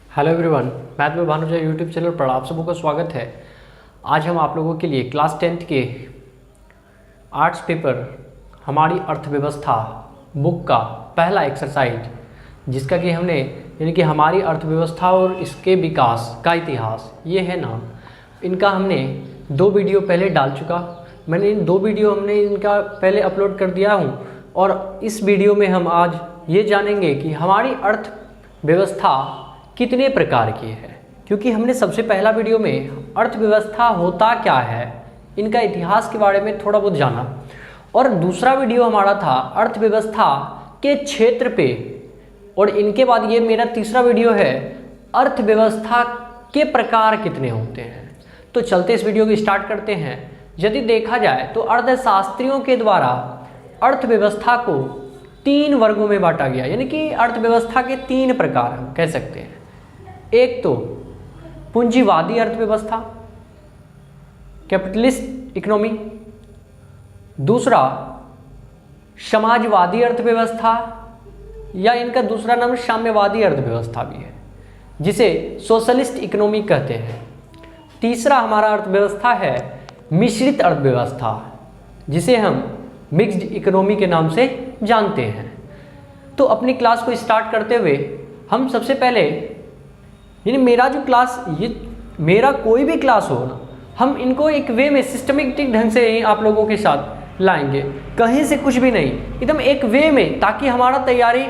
Hello everyone, math में Bhanuja YouTube channel पर आप सबों का स्वागत है। आज हम आप लोगों के लिए क्लास 10th के आर्ट्स पेपर हमारी अर्थव्यवस्था बुक का पहला एक्सरसाइज, जिसका कि हमने यानी कि हमारी अर्थव्यवस्था और इसके विकास का इतिहास, ये है नाम। इनका हमने 2 वीडियो पहले डाल चुका। मैंने इन 2 वीडियो हमने इनका पहले अपलोड कर दिया हूँ और इस वीडियो में हम आज ये जानेंगे कि हमारी अर्थव्यवस्था कितने प्रकार की है, क्योंकि हमने सबसे पहला वीडियो में अर्थव्यवस्था होता क्या है, इनका इतिहास के बारे में थोड़ा बहुत जाना, और दूसरा वीडियो हमारा था अर्थव्यवस्था के क्षेत्र पे, और इनके बाद ये मेरा तीसरा वीडियो है अर्थव्यवस्था के प्रकार कितने होते हैं। तो चलते इस वीडियो को स्टार्ट करते हैं। यदि देखा जाए तो अर्थशास्त्रियों के द्वारा अर्थव्यवस्था को 3 वर्गों में बांटा गया, यानी कि अर्थव्यवस्था के 3 प्रकार हम कह सकते हैं। एक तो पूंजीवादी अर्थव्यवस्था, कैपिटलिस्ट इकोनॉमी। दूसरा समाजवादी अर्थव्यवस्था, या इनका दूसरा नाम साम्यवादी अर्थव्यवस्था भी है, जिसे सोशलिस्ट इकोनॉमी कहते हैं। तीसरा हमारा अर्थव्यवस्था है मिश्रित अर्थव्यवस्था, जिसे हम मिक्स्ड इकोनॉमी के नाम से जानते हैं। तो अपनी क्लास को स्टार्ट करते हुए हम सबसे पहले, यानी मेरा जो क्लास, ये मेरा कोई भी क्लास हो ना, हम इनको एक वे में सिस्टमेटिक ढंग से ही आप लोगों के साथ लाएंगे, कहीं से कुछ भी नहीं, एकदम एक वे में, ताकि हमारा तैयारी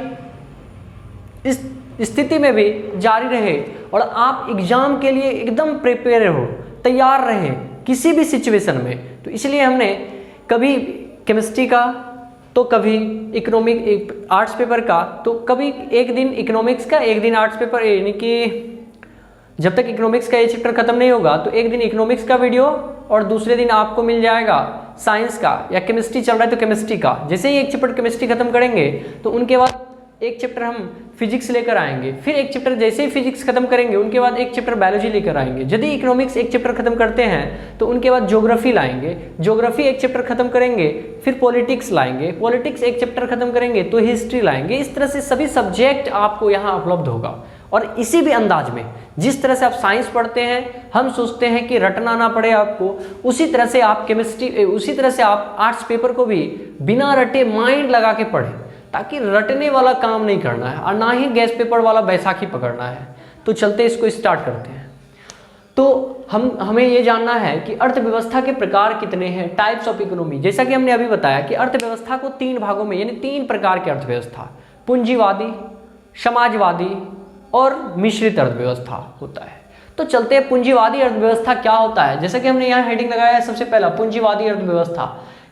इस स्थिति में भी जारी रहे और आप एग्जाम के लिए एकदम प्रिपेयर हो, तैयार रहे किसी भी सिचुएशन में। तो इसलिए हमने कभी केमिस्ट्री का, तो कभी इकोनॉमिक आर्ट्स पेपर का, तो कभी एक दिन इकोनॉमिक्स का, एक दिन आर्ट्स पेपर, यानी कि जब तक इकोनॉमिक्स का ये चैप्टर खत्म नहीं होगा तो एक दिन इकोनॉमिक्स का वीडियो और दूसरे दिन आपको मिल जाएगा साइंस का, या केमिस्ट्री चल रहा है तो केमिस्ट्री का। जैसे ही एक चैप्टर केमिस्ट्री खत्म करेंगे तो उनके बाद एक चैप्टर हम फिजिक्स लेकर आएंगे, फिर एक चैप्टर जैसे ही फिजिक्स खत्म करेंगे उनके बाद एक चैप्टर बायोलॉजी लेकर आएंगे। यदि इकोनॉमिक्स एक चैप्टर खत्म करते हैं तो उनके बाद ज्योग्राफी लाएंगे, ज्योग्राफी एक चैप्टर खत्म करेंगे, फिर पॉलिटिक्स लाएंगे, पॉलिटिक्स एक चैप्टर खत्म करेंगे तो हिस्ट्री लाएंगे। इस तरह से सभी सब्जेक्ट आपको यहाँ उपलब्ध होगा। और इसी भी अंदाज में, जिस तरह से आप साइंस पढ़ते हैं, हम सोचते हैं कि रटना ना पड़े आपको, उसी तरह से आप केमिस्ट्री, उसी तरह से आप आर्ट्स पेपर को भी बिना रटे माइंड लगा के पढ़ें, ताकि रटने वाला काम नहीं करना है और ना ही गैस पेपर वाला बैसाखी पकड़ना है। तो चलते इसको स्टार्ट करते हैं। तो हमें ये जानना है कि अर्थव्यवस्था के प्रकार कितने हैं, टाइप्स ऑफ इकोनॉमी। जैसा कि हमने अभी बताया कि अर्थव्यवस्था को 3 भागों में, यानी 3 प्रकार की अर्थव्यवस्था, पूंजीवादी, समाजवादी और मिश्रित अर्थव्यवस्था होता है। तो चलते हैं पूंजीवादी अर्थव्यवस्था क्या होता है। जैसा कि हमने यहाँ हेडिंग लगाया है, सबसे पहला पूंजीवादी अर्थव्यवस्था,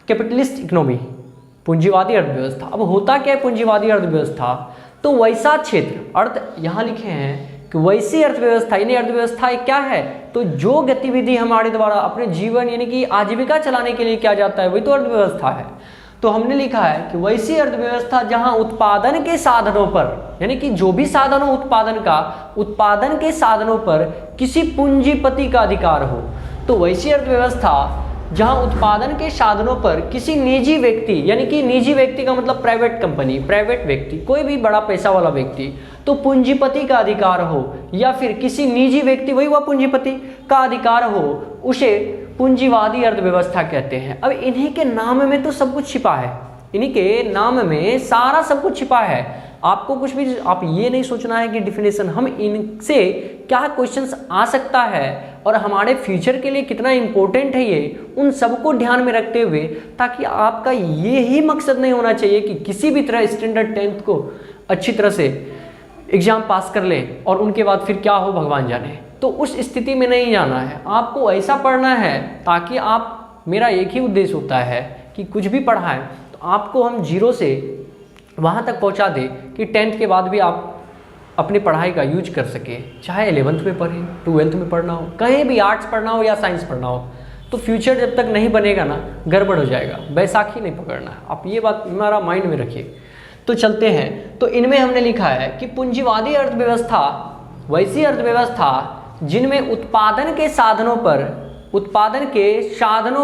कैपिटलिस्ट इकोनॉमी, पूंजीवादी अर्थव्यवस्था। अब होता क्या है पूंजीवादी अर्थव्यवस्था? तो वैसा क्षेत्र, अर्थ यहाँ लिखे हैं कि वैसी अर्थव्यवस्था, यानी अर्थव्यवस्था क्या है, तो जो गतिविधि हमारे द्वारा अपने जीवन यानी कि आजीविका चलाने के लिए किया जाता है, वही तो अर्थव्यवस्था है। तो हमने लिखा है कि वैसी अर्थव्यवस्था जहां उत्पादन के साधनों पर, यानी कि जो भी साधन हो उत्पादन के साधनों पर किसी पूंजीपति का अधिकार हो। तो वैसी अर्थव्यवस्था जहां उत्पादन के साधनों पर किसी निजी व्यक्ति, यानी कि निजी व्यक्ति का मतलब प्राइवेट कंपनी, प्राइवेट व्यक्ति, कोई भी बड़ा पैसा वाला व्यक्ति, तो पूंजीपति का अधिकार हो, या फिर किसी निजी व्यक्ति, वही हुआ पूंजीपति, का अधिकार हो, उसे पूंजीवादी अर्थव्यवस्था कहते हैं। अब इन्हीं के नाम में तो सब कुछ छिपा है, इन्हीं के नाम में सारा सब कुछ छिपा है। आपको कुछ भी, आप ये नहीं सोचना है कि डिफिनेशन, हम इनसे क्या क्वेश्चंस आ सकता है और हमारे फ्यूचर के लिए कितना इंपॉर्टेंट है ये, उन सबको ध्यान में रखते हुए, ताकि आपका ये ही मकसद नहीं होना चाहिए कि किसी भी तरह स्टैंडर्ड 10th को अच्छी तरह से एग्जाम पास कर ले और उनके बाद फिर क्या हो भगवान जाने। तो उस स्थिति में नहीं जाना है, आपको ऐसा पढ़ना है ताकि आप, मेरा एक ही उद्देश्य होता है कि कुछ भी पढ़ाएं तो आपको हम 0 से वहाँ तक पहुँचा दें कि 10th के बाद भी आप अपनी पढ़ाई का यूज कर सके, चाहे 11th में पढ़ें, 12th में पढ़ना हो, कहीं भी आर्ट्स पढ़ना हो या साइंस पढ़ना हो। तो फ्यूचर जब तक नहीं बनेगा ना, गड़बड़ हो जाएगा, बैसाखी नहीं पकड़ना है। आप ये बात हमारा माइंड में रखिए। तो चलते हैं। तो इनमें हमने लिखा है कि पूंजीवादी अर्थव्यवस्था वैसी अर्थव्यवस्था जिनमें उत्पादन के साधनों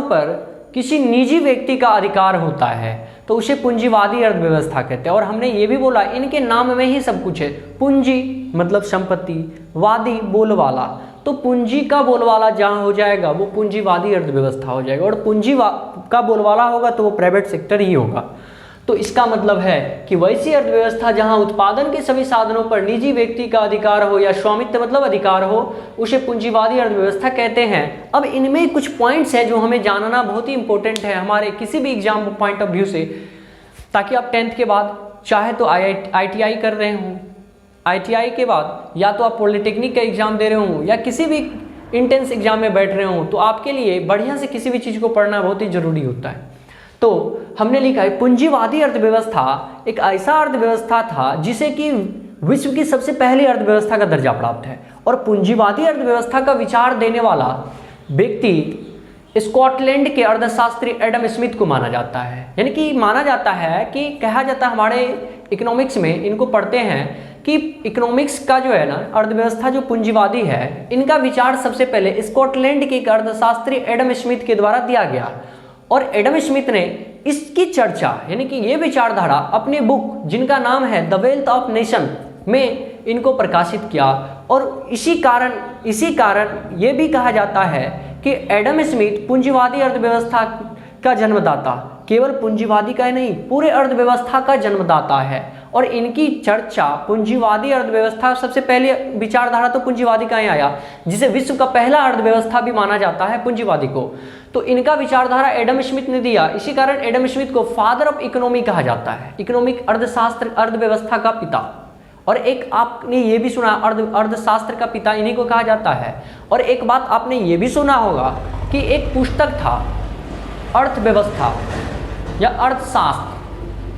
पर किसी निजी व्यक्ति का अधिकार होता है। तो उसे पूंजीवादी अर्थव्यवस्था कहते हैं। और हमने ये भी बोला इनके नाम में ही सब कुछ है। पूंजी मतलब संपत्ति, वादी बोलवाला, तो पूंजी का बोलवाला जहाँ हो जाएगा वो पूंजीवादी अर्थव्यवस्था हो जाएगा, और पूंजी का बोलवाला होगा तो वो प्राइवेट सेक्टर ही होगा। तो इसका मतलब है कि वैसी अर्थव्यवस्था जहां उत्पादन के सभी साधनों पर निजी व्यक्ति का अधिकार हो या स्वामित्व मतलब अधिकार हो, उसे पूंजीवादी अर्थव्यवस्था कहते हैं। अब इनमें कुछ पॉइंट्स हैं जो हमें जानना बहुत ही इंपॉर्टेंट है हमारे किसी भी एग्जाम पॉइंट ऑफ व्यू से, ताकि आप 10th के बाद चाहे तो ITI कर रहे हों, ITI के बाद या तो आप पॉलिटेक्निक का एग्जाम दे रहे हों या किसी भी इंटेंस एग्जाम में बैठ रहे हों, तो आपके लिए बढ़िया से किसी भी चीज़ को पढ़ना बहुत ही जरूरी होता है। तो हमने लिखा है पूंजीवादी अर्थव्यवस्था एक ऐसा अर्थव्यवस्था था जिसे कि विश्व की सबसे पहली अर्थव्यवस्था का दर्जा प्राप्त है, और पूंजीवादी अर्थव्यवस्था का विचार देने वाला व्यक्ति स्कॉटलैंड के अर्थशास्त्री एडम स्मिथ को माना जाता है। यानी कि माना जाता है कि कहा जाता है, हमारे इकोनॉमिक्स में इनको पढ़ते हैं कि इकोनॉमिक्स का जो है ना अर्थव्यवस्था जो पूंजीवादी है, इनका विचार सबसे पहले स्कॉटलैंड के एक अर्थशास्त्री एडम स्मिथ के द्वारा दिया गया, और एडम स्मिथ ने इसकी चर्चा यानी कि ये विचारधारा अपने बुक जिनका नाम है द वेल्थ ऑफ नेशन में इनको प्रकाशित किया। और इसी कारण ये भी कहा जाता है कि एडम स्मिथ पूंजीवादी अर्थव्यवस्था का जन्मदाता, केवल पूंजीवादी का ही नहीं पूरे अर्थव्यवस्था का जन्मदाता है। और इनकी चर्चा पूंजीवादी अर्थव्यवस्था सबसे पहले विचारधारा तो पूंजीवादी का ही आया, जिसे विश्व का पहला अर्थव्यवस्था भी माना जाता है पूंजीवादी को। तो इनका विचारधारा एडम स्मिथ ने दिया, इसी कारण एडम स्मिथ को फादर ऑफ इकोनॉमी कहा जाता है, इकोनॉमिक अर्थशास्त्र अर्थव्यवस्था का पिता। और एक आपने ये भी सुना अर्थशास्त्र का पिता इन्हीं को कहा जाता है। और एक बात आपने ये भी सुना होगा कि एक पुस्तक था अर्थव्यवस्था या अर्थशास्त्र,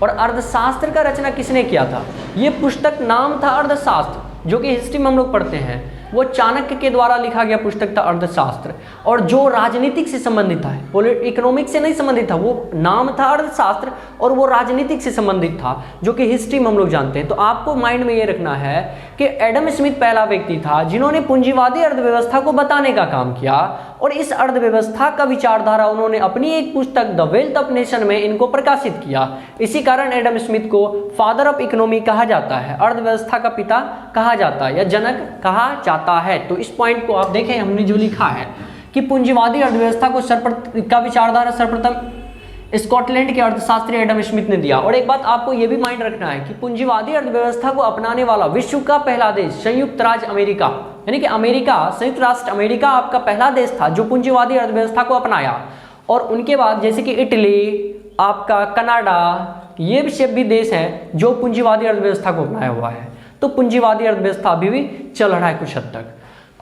और अर्थशास्त्र का रचना किसने किया था? ये पुस्तक नाम था अर्थशास्त्र, जो कि हिस्ट्री में हम लोग पढ़ते हैं। वो चाणक्य के द्वारा लिखा गया पुस्तक था अर्थशास्त्र, और जो राजनीतिक से संबंधित था, इकोनॉमिक से नहीं संबंधित था। वो नाम था अर्थशास्त्र और वो राजनीतिक से संबंधित था, जो कि हिस्ट्री में हम लोग जानते हैं। तो आपको माइंड में ये रखना है कि एडम स्मिथ पहला व्यक्ति था जिन्होंने पूंजीवादी अर्थव्यवस्था को बताने का काम किया, और इस अर्थव्यवस्था का विचारधारा उन्होंने अपनी एक पुस्तक द वेल्थ ऑफ नेशन में इनको प्रकाशित किया। इसी कारण एडम स्मिथ को फादर ऑफ इकोनॉमी कहा जाता है, अर्थव्यवस्था का पिता कहा जाता है या जनक कहा जाता है। तो इस पॉइंट को आप देखें, हमने जो लिखा है कि पूंजीवादी अर्थव्यवस्था को का विचारधारा सर्वप्रथम स्कॉटलैंड के अर्थशास्त्री एडम स्मिथ ने दिया। और एक बात आपको यह भी माइंड रखना है कि पूंजीवादी अर्थव्यवस्था को अपनाने वाला विश्व का पहला देश संयुक्त राज्य अमेरिका, यानी कि अमेरिका, संयुक्त राष्ट्र अमेरिका आपका पहला देश था जो पूंजीवादी अर्थव्यवस्था को अपनाया। और उनके बाद जैसे कि इटली, आपका कनाडा, ये सब भी देश हैं जो पूंजीवादी अर्थव्यवस्था को अपनाया हुआ है। तो पूंजीवादी अर्थव्यवस्था अभी भी चल रहा है कुछ हद तक।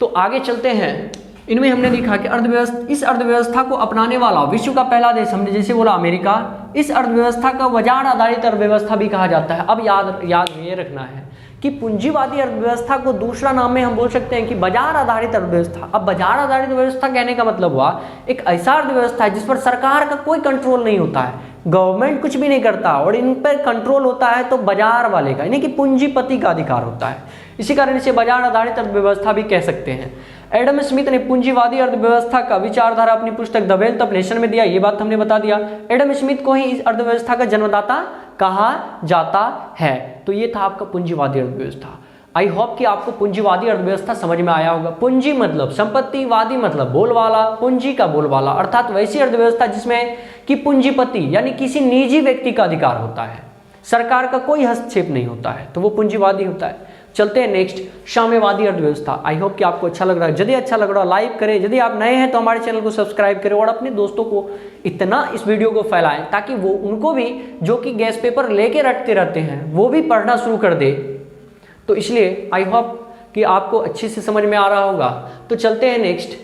तो आगे चलते हैं, इनमें हमने देखा कि इस अर्थव्यवस्था को अपनाने वाला विश्व का पहला देश, हमने जैसे बोला अमेरिका। इस अर्थव्यवस्था का बाजार आधारित अर्थव्यवस्था भी कहा जाता है। अब याद ये रखना है कि पूंजीवादी अर्थव्यवस्था को दूसरा नाम में हम बोल सकते हैं कि बाजार आधारित अर्थव्यवस्था। अब बाजार आधारित व्यवस्था कहने का मतलब हुआ एक ऐसा अर्थव्यवस्था है जिस पर सरकार का कोई कंट्रोल नहीं होता है, गवर्नमेंट कुछ भी नहीं करता, और इन पर कंट्रोल होता है तो बाजार वाले का, यानी कि पूंजीपति का अधिकार होता है। इसी कारण इसे बाजार आधारित अर्थव्यवस्था भी कह सकते हैं। एडम स्मिथ ने पूंजीवादी अर्थव्यवस्था का विचारधारा अपनी पुस्तक द वेल्थ ऑफ नेशन में दिया, ये बात हमने बता दिया। एडम स्मिथ को ही इस अर्थव्यवस्था का जन्मदाता कहा जाता है। तो ये था आपका पूंजीवादी अर्थव्यवस्था। आई होप कि आपको पूंजीवादी अर्थव्यवस्था समझ में आया होगा। पूंजी मतलब संपत्ति, वादी मतलब बोलवाला, पूंजी का बोलवाला, अर्थात वैसी अर्थव्यवस्था जिसमें कि पूंजीपति यानी किसी निजी व्यक्ति का अधिकार होता है, सरकार का कोई हस्तक्षेप नहीं होता है, तो वो पूंजीवादी होता है। चलते हैं नेक्स्ट, साम्यवादी अर्थव्यवस्था। आई होप कि आपको अच्छा लग रहा है। यदि अच्छा लग रहा है लाइक करें, यदि आप नए हैं तो हमारे चैनल को सब्सक्राइब करें, और अपने दोस्तों को इतना इस वीडियो को फैलाएं ताकि वो उनको भी जो कि गैस पेपर लेके रटते रहते हैं वो भी पढ़ना शुरू कर दे। तो इसलिए आई होप कि आपको अच्छे से समझ में आ रहा होगा। तो चलते हैं नेक्स्ट,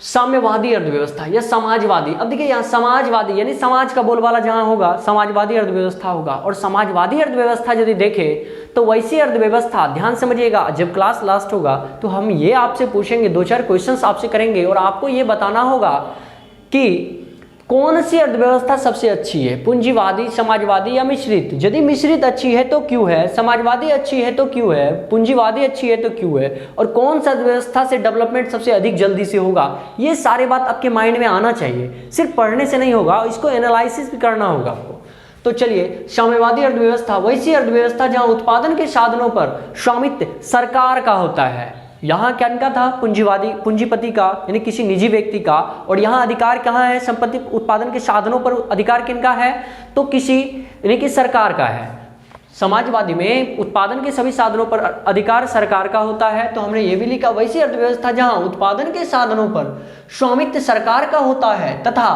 साम्यवादी अर्थव्यवस्था या समाजवादी। अब देखिए यहाँ समाजवादी यानी समाज का बोलबाला जहाँ होगा समाजवादी अर्थव्यवस्था होगा। और समाजवादी अर्थव्यवस्था यदि देखें तो वैसी अर्थव्यवस्था, ध्यान समझिएगा, जब क्लास लास्ट होगा तो हम ये आपसे पूछेंगे, 2-4 क्वेश्चंस आपसे करेंगे और आपको ये बताना होगा कि कौन सी अर्थव्यवस्था सबसे अच्छी है, पूंजीवादी, समाजवादी या मिश्रित। यदि मिश्रित अच्छी है तो क्यों है, समाजवादी अच्छी है तो क्यों है, पूंजीवादी अच्छी है तो क्यों है, और कौन सा अर्थव्यवस्था से डेवलपमेंट सबसे अधिक जल्दी से होगा। ये सारे बात आपके माइंड में आना चाहिए, सिर्फ पढ़ने से नहीं होगा, इसको एनालिसिस भी करना होगा आपको। तो चलिए, साम्यवादी अर्थव्यवस्था वैसी अर्थव्यवस्था जहां उत्पादन के साधनों पर स्वामित्व सरकार का होता है। यहाँ क्या इनका था? पूंजीवादी, पूंजीपति का, यानी किसी निजी व्यक्ति का। और यहाँ अधिकार कहाँ है? संपत्ति उत्पादन के साधनों पर अधिकार किनका है? तो किसी यानी कि सरकार का है। समाजवादी में उत्पादन के सभी साधनों पर अधिकार सरकार का होता है। तो हमने ये भी लिखा वैसी अर्थव्यवस्था जहां उत्पादन के साधनों पर स्वामित्व सरकार का होता है तथा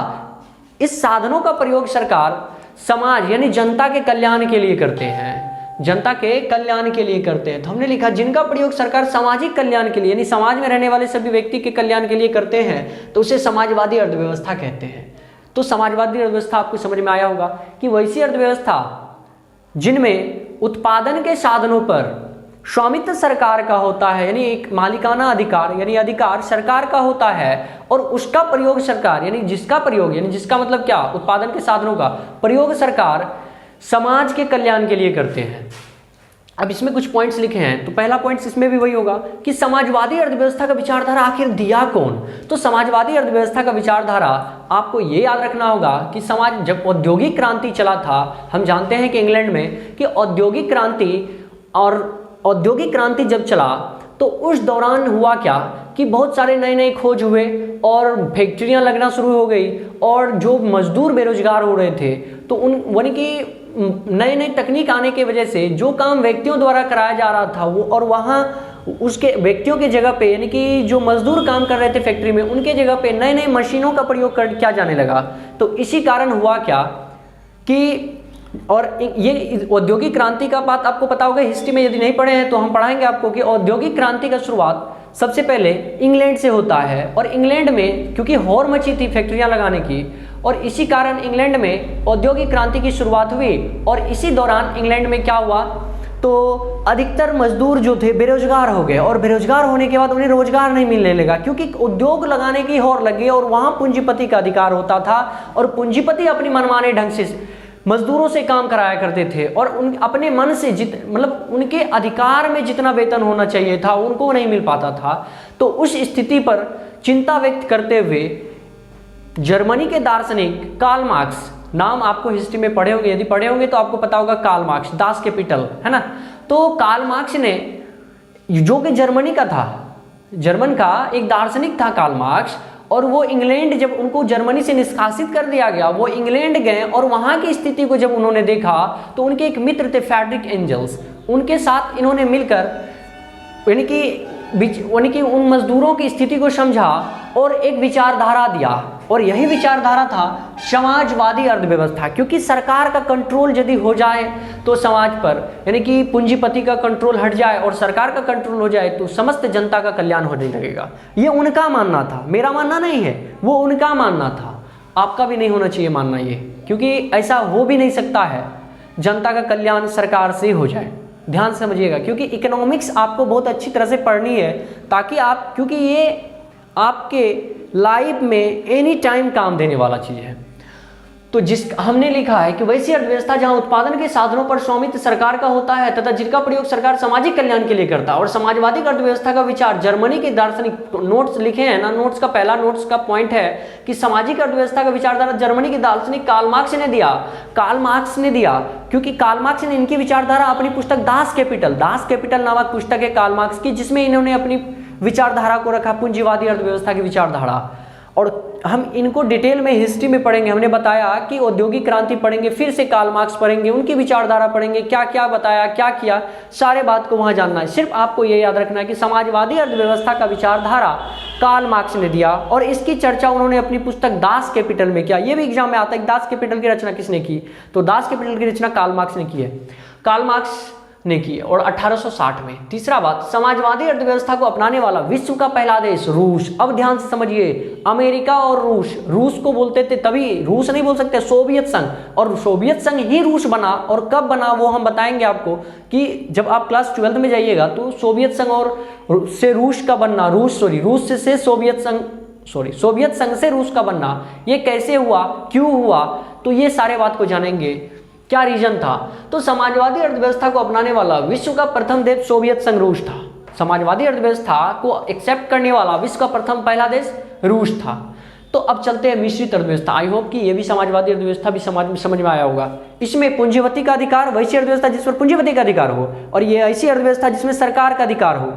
इस साधनों का प्रयोग सरकार समाज यानी जनता के कल्याण के लिए करते हैं, जनता के कल्याण के लिए करते हैं। तो हमने लिखा जिनका प्रयोग सरकार सामाजिक कल्याण के लिए यानी समाज में रहने वाले सभी व्यक्ति के कल्याण के लिए करते हैं तो उसे समाजवादी अर्थव्यवस्था कहते हैं। तो समाजवादी अर्थव्यवस्था आपको समझ में आया होगा कि वैसी अर्थव्यवस्था जिनमें उत्पादन के साधनों पर स्वामित्व सरकार का होता है, यानी एक मालिकाना अधिकार यानी अधिकार सरकार का होता है और उसका प्रयोग सरकार यानी जिसका प्रयोग यानी जिसका मतलब क्या? उत्पादन के साधनों का प्रयोग सरकार समाज के कल्याण के लिए करते हैं। अब इसमें कुछ पॉइंट्स लिखे हैं, तो पहला पॉइंट इसमें भी वही होगा कि समाजवादी अर्थव्यवस्था का विचारधारा आखिर दिया कौन? तो समाजवादी अर्थव्यवस्था का विचारधारा आपको ये याद रखना होगा कि समाज जब औद्योगिक क्रांति चला था, हम जानते हैं कि इंग्लैंड में कि औद्योगिक क्रांति जब चला तो उस दौरान हुआ क्या कि बहुत सारे नए नए खोज हुए और फैक्ट्रियां लगना शुरू हो गई और जो मजदूर बेरोजगार हो रहे थे तो उन यानी कि नई नई तकनीक आने की वजह से जो काम व्यक्तियों द्वारा कराया जा रहा था वो और वहाँ उसके व्यक्तियों के जगह पे यानी कि जो मजदूर काम कर रहे थे फैक्ट्री में उनके जगह पे नए नए मशीनों का प्रयोग किया जाने लगा। तो इसी कारण हुआ क्या कि और ये औद्योगिक क्रांति का बात आपको पता होगा, हिस्ट्री में यदि नहीं पढ़े हैं तो हम पढ़ाएंगे आपको कि औद्योगिक क्रांति का शुरुआत सबसे पहले इंग्लैंड से होता है। और इंग्लैंड में क्योंकि हौर मची थी फैक्ट्रियां लगाने की और इसी कारण इंग्लैंड में औद्योगिक क्रांति की शुरुआत हुई और इसी दौरान इंग्लैंड में क्या हुआ तो अधिकतर मजदूर जो थे बेरोजगार हो गए और बेरोजगार होने के बाद उन्हें रोजगार नहीं मिलने लगा क्योंकि उद्योग लगाने की हौर लगी और वहां पूंजीपति का अधिकार होता था और पूंजीपति अपनी मनमाने ढंग से मजदूरों से काम कराया करते थे और उन अपने मन से मतलब उनके अधिकार में जितना वेतन होना चाहिए था उनको नहीं मिल पाता था। तो उस स्थिति पर चिंता व्यक्त करते हुए जर्मनी के दार्शनिक कार्ल मार्क्स, नाम आपको हिस्ट्री में पढ़े होंगे, यदि पढ़े होंगे तो आपको पता होगा कार्ल मार्क्स, दास कैपिटल है ना। तो कार्ल मार्क्स ने जो कि जर्मनी का था, जर्मन का एक दार्शनिक था कार्ल मार्क्स और वो इंग्लैंड जब उनको जर्मनी से निष्कासित कर दिया गया वो इंग्लैंड गए और वहाँ की स्थिति को जब उन्होंने देखा तो उनके एक मित्र थे फ्रेडरिक एंजल्स, उनके साथ इन्होंने मिलकर यानी कि उन मजदूरों की स्थिति को समझा और एक विचारधारा दिया और यही विचारधारा था समाजवादी अर्थव्यवस्था। क्योंकि सरकार का कंट्रोल यदि हो जाए तो समाज पर यानी कि पूंजीपति का कंट्रोल हट जाए और सरकार का कंट्रोल हो जाए तो समस्त जनता का कल्याण होने लगेगा। ये उनका मानना था, मेरा मानना नहीं है, वो उनका मानना था। आपका भी नहीं होना चाहिए मानना ये, क्योंकि ऐसा हो भी नहीं सकता है जनता का कल्याण सरकार से हो जाए। ध्यान से समझिएगा क्योंकि इकोनॉमिक्स आपको बहुत अच्छी तरह से पढ़नी है ताकि आप, क्योंकि ये आपके लाइफ में एनी टाइम काम देने वाला चीज है। तो हमने लिखा है कि वैसी अर्थव्यवस्था जहां उत्पादन के साधनों पर स्वामित्व सरकार का होता है तथा जिनका प्रयोग सरकार सामाजिक कल्याण के लिए करता है। और समाजवादी अर्थव्यवस्था का विचार जर्मनी के दार्शनिक, नोट्स लिखे हैं ना, नोट्स का पहला नोट्स का पॉइंट है कि सामाजिक अर्थव्यवस्था का विचारधारा जर्मनी के दार्शनिक कार्ल मार्क्स ने दिया। कार्ल मार्क्स ने दिया क्योंकि कार्ल मार्क्स ने इनकी विचारधारा अपनी पुस्तक दास कैपिटल नामक पुस्तक है कार्ल मार्क्स की, जिसमें इन्होंने अपनी विचारधारा को रखा पूंजीवादी अर्थव्यवस्था की विचारधारा। और हम इनको डिटेल में हिस्ट्री में पढ़ेंगे। हमने बताया कि औद्योगिक क्रांति पढ़ेंगे, फिर से कार्ल मार्क्स पढ़ेंगे, उनकी विचारधारा पढ़ेंगे, क्या क्या बताया, क्या किया, सारे बात को वहां जानना है। सिर्फ आपको ये याद रखना है कि समाजवादी अर्थव्यवस्था का विचारधारा कार्ल मार्क्स ने दिया और इसकी चर्चा उन्होंने अपनी पुस्तक दास कैपिटल में किया। ये भी एग्जाम में आता है, दास कैपिटल की रचना किसने की? तो दास कैपिटल की रचना कार्ल मार्क्स ने की है, कार्ल मार्क्स ने की और 1860 में। तीसरा बात, समाजवादी अर्थव्यवस्था को अपनाने वाला विश्व का पहला देश रूस। अब ध्यान से समझिए, अमेरिका और रूस को बोलते थे, तभी रूस नहीं बोल सकते, सोवियत संघ, और सोवियत संघ ही रूस बना। और कब बना वो हम बताएंगे आपको कि जब आप क्लास 12 में जाइएगा तो सोवियत संघ और से रूस का बनना, सोवियत संघ से रूस का बनना, ये कैसे हुआ, क्यों हुआ, तो ये सारे बात को जानेंगे, क्या रीजन था। तो समाजवादी अर्थव्यवस्था को अपनाने वाला विश्व का प्रथम देश सोवियत संघ रूस था। समाजवादी अर्थव्यवस्था को एक्सेप्ट करने वाला विश्व का प्रथम पहला देश रूस था। तो अब चलते हैं मिश्रित अर्थव्यवस्था। आई होप कि ये भी समाजवादी अर्थव्यवस्था भी समझ में आया होगा। इसमें पूंजीपति का अधिकार, वैसी अर्थव्यवस्था जिस पर पूंजीपति का अधिकार हो, और ये ऐसी अर्थव्यवस्था जिसमें सरकार का अधिकार हो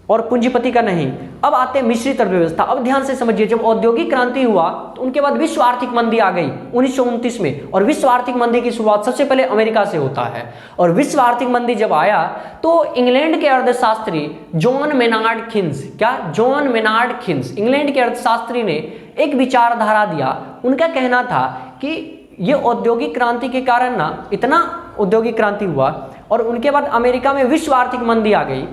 और पूंजीपति का नहीं। अब आते हैं मिश्रित अर्थव्यवस्था। अब ध्यान से समझिए, जब औद्योगिक क्रांति हुआ तो उनके बाद विश्व आर्थिक मंदी आ गई 1929 में, और विश्व आर्थिक मंदी की शुरुआत सबसे पहले अमेरिका से होता है। और विश्व आर्थिक मंदी जब आया तो इंग्लैंड के अर्थशास्त्री John Maynard Keynes, John Maynard Keynes, England के अर्थशास्त्री ने एक विचारधारा दिया। उनका कहना था कि ये औद्योगिक क्रांति के कारण ना इतना औद्योगिक क्रांति हुआ, और उनके बाद अमेरिका में विश्व आर्थिक मंदी आ गई।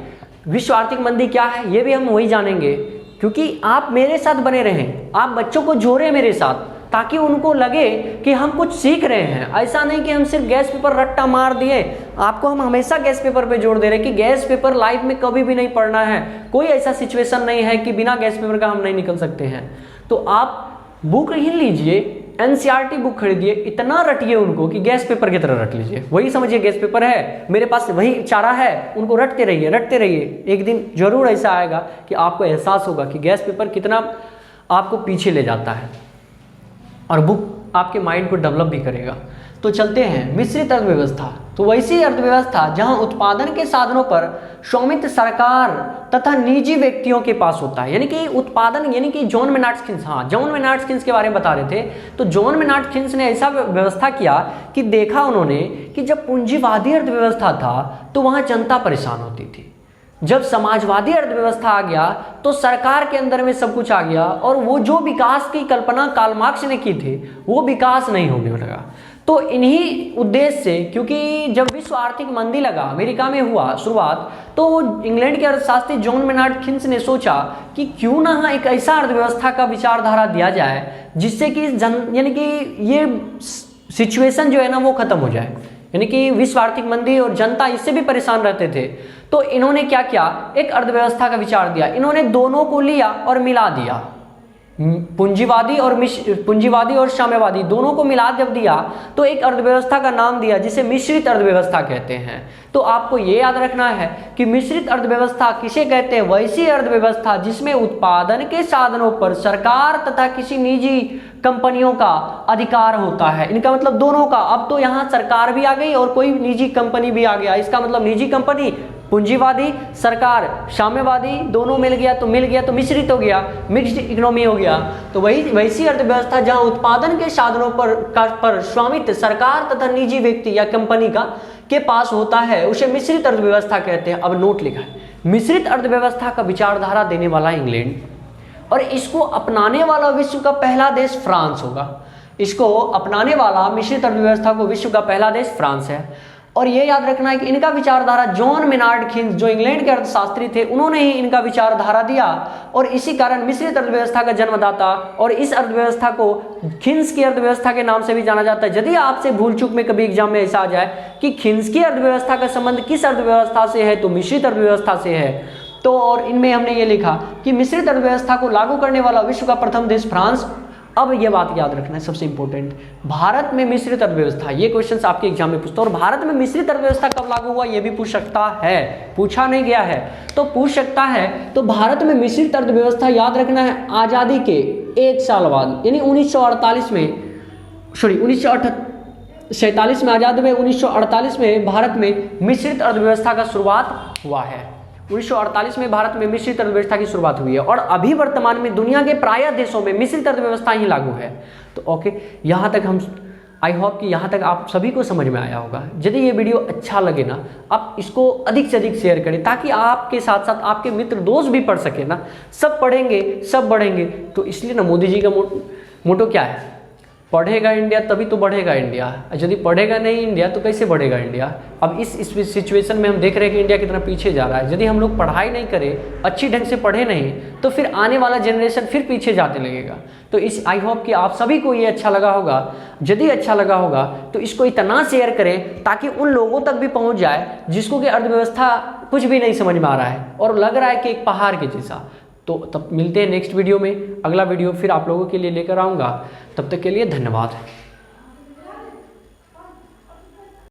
विश्व आर्थिक मंदी क्या है ये भी हम वही जानेंगे, क्योंकि आप मेरे साथ बने रहें, आप बच्चों को जोड़ें मेरे साथ, ताकि उनको लगे कि हम कुछ सीख रहे हैं। ऐसा नहीं कि हम सिर्फ गैस पेपर रट्टा मार दिए, आपको हम हमेशा गैस पेपर पे जोड़ दे रहे हैं कि गैस पेपर लाइफ में कभी भी नहीं पढ़ना है। कोई ऐसा सिचुएशन नहीं है कि बिना गैस पेपर का हम नहीं निकल सकते हैं। तो आप बुक ही लीजिए, एनसीईआरटी बुक खरीदिए, इतना रटिए उनको कि गैस पेपर की तरह रट लीजिए। वही समझिए गैस पेपर है, मेरे पास वही चारा है, उनको रटते रहिए। एक दिन जरूर ऐसा आएगा कि आपको एहसास होगा कि गैस पेपर कितना आपको पीछे ले जाता है, और बुक आपके माइंड को डेवलप भी करेगा। तो चलते हैं मिश्रित अर्थव्यवस्था। तो वैसी अर्थव्यवस्था जहां उत्पादन के साधनों पर स्वामित्व सरकार तथा निजी व्यक्तियों के पास होता है, यानी कि उत्पादन, यानी कि John Maynard Keynes, John Maynard खिन्स के बारे में बता रहे थे। तो जॉन मेनार्ड खिन्स ने ऐसा व्यवस्था किया कि देखा उन्होंने कि जब पूंजीवादी अर्थव्यवस्था था तो वहां जनता परेशान होती थी। जब समाजवादी अर्थव्यवस्था आ गया तो सरकार के अंदर में सब कुछ आ गया, और वो जो विकास की कल्पना कार्ल मार्क्स ने की थी वो विकास नहीं होने लगा। तो इन्हीं उद्देश्य से, क्योंकि जब विश्व आर्थिक मंदी लगा अमेरिका में हुआ शुरुआत, तो इंग्लैंड के अर्थशास्त्री जॉन मेनार्ड खिन्स ने सोचा कि क्यों ना एक ऐसा अर्थव्यवस्था का विचारधारा दिया जाए जिससे कि यानी कि ये सिचुएशन जो है ना वो खत्म हो जाए, यानी कि विश्व आर्थिक मंदी और जनता इससे भी परेशान रहते थे। तो इन्होंने क्या किया, एक अर्थव्यवस्था का विचार दिया। इन्होंने दोनों को लिया और मिला दिया, पूंजीवादी और साम्यवादी दोनों को मिला जब दिया तो एक अर्थव्यवस्था का नाम दिया जिसे मिश्रित अर्थव्यवस्था कहते हैं। तो आपको ये याद रखना है कि मिश्रित अर्थव्यवस्था किसे कहते हैं, वैसी अर्थव्यवस्था जिसमें उत्पादन के साधनों पर सरकार तथा किसी निजी कंपनियों का अधिकार होता है। इनका मतलब दोनों का। अब तो यहाँ सरकार भी आ गई और कोई निजी कंपनी भी आ गया। इसका मतलब निजी कंपनी, पूंजीवादी, सरकार, साम्यवादी दोनों मिल गया तो मिश्रित हो गया, मिक्स्ड इकोनॉमी हो गया। तो वैसी अर्थव्यवस्था जहां उत्पादन के साधनों पर स्वामित्व सरकार तथा निजी व्यक्ति या कंपनी के पास होता है उसे मिश्रित अर्थव्यवस्था कहते हैं। अब नोट लिखा है, मिश्रित अर्थव्यवस्था का विचारधारा देने वाला इंग्लैंड, और इसको अपनाने वाला विश्व का पहला देश फ्रांस होगा। इसको अपनाने वाला मिश्रित अर्थव्यवस्था को विश्व का पहला देश फ्रांस है। और ये याद रखना है कि इनका विचारधारा जॉन मेनार्ड खिन्स, जो इंग्लैंड के अर्थशास्त्री थे, उन्होंने ही इनका विचारधारा दिया, और इसी कारण मिश्रित अर्थव्यवस्था का जन्मदाता, और इस अर्थव्यवस्था को खिन्स की अर्थव्यवस्था के नाम से भी जाना जाता है। यदि आपसे भूल चूक में कभी एग्जाम में ऐसा आ जाए कि खिन्स की अर्थव्यवस्था का संबंध किस अर्थव्यवस्था से है, तो मिश्रित अर्थव्यवस्था से है। तो और इनमें हमने ये लिखा कि मिश्रित अर्थव्यवस्था को लागू करने वाला विश्व का प्रथम देश फ्रांस। अब ये बात याद रखना है सबसे इंपॉर्टेंट, भारत में मिश्रित अर्थव्यवस्था, ये क्वेश्चंस आपके एग्जाम में पूछता है। और भारत में मिश्रित अर्थव्यवस्था कब लागू हुआ ये भी पूछ सकता है, पूछा नहीं गया है तो पूछ सकता है। तो भारत में मिश्रित अर्थव्यवस्था याद रखना है आज़ादी के 1 साल बाद, यानी 1947 में आज़ाद हुए, 1948 में भारत में मिश्रित अर्थव्यवस्था का शुरुआत हुआ है। 1948 में भारत में मिश्रित अर्थव्यवस्था की शुरुआत हुई है, और अभी वर्तमान में दुनिया के प्राय देशों में मिश्रित अर्थव्यवस्था ही लागू है। तो ओके, यहाँ तक हम, आई होप कि यहाँ तक आप सभी को समझ में आया होगा। यदि ये वीडियो अच्छा लगे ना, आप इसको अधिक से अधिक शेयर करें, ताकि आपके साथ साथ आपके मित्र दोस्त भी पढ़ सके ना। सब पढ़ेंगे सब बढ़ेंगे। तो इसलिए ना मोदी जी का मोटो क्या है, पढ़ेगा इंडिया तभी तो बढ़ेगा इंडिया। यदि पढ़ेगा नहीं इंडिया तो कैसे बढ़ेगा इंडिया। अब इस सिचुएशन में हम देख रहे हैं कि इंडिया कितना पीछे जा रहा है। यदि हम लोग पढ़ाई नहीं करें, अच्छी ढंग से पढ़े नहीं, तो फिर आने वाला जनरेशन फिर पीछे जाने लगेगा। तो इस आई होप कि आप सभी को ये अच्छा लगा होगा। यदि अच्छा लगा होगा तो इसको इतना शेयर करें ताकि उन लोगों तक भी पहुंच जाए जिसको कि अर्थव्यवस्था कुछ भी नहीं समझ में आ रहा है और लग रहा है कि एक पहाड़ के जैसा। तो तब मिलते हैं नेक्स्ट वीडियो में। अगला वीडियो फिर आप लोगों के लिए लेकर आऊँगा। तब तक के लिए धन्यवाद।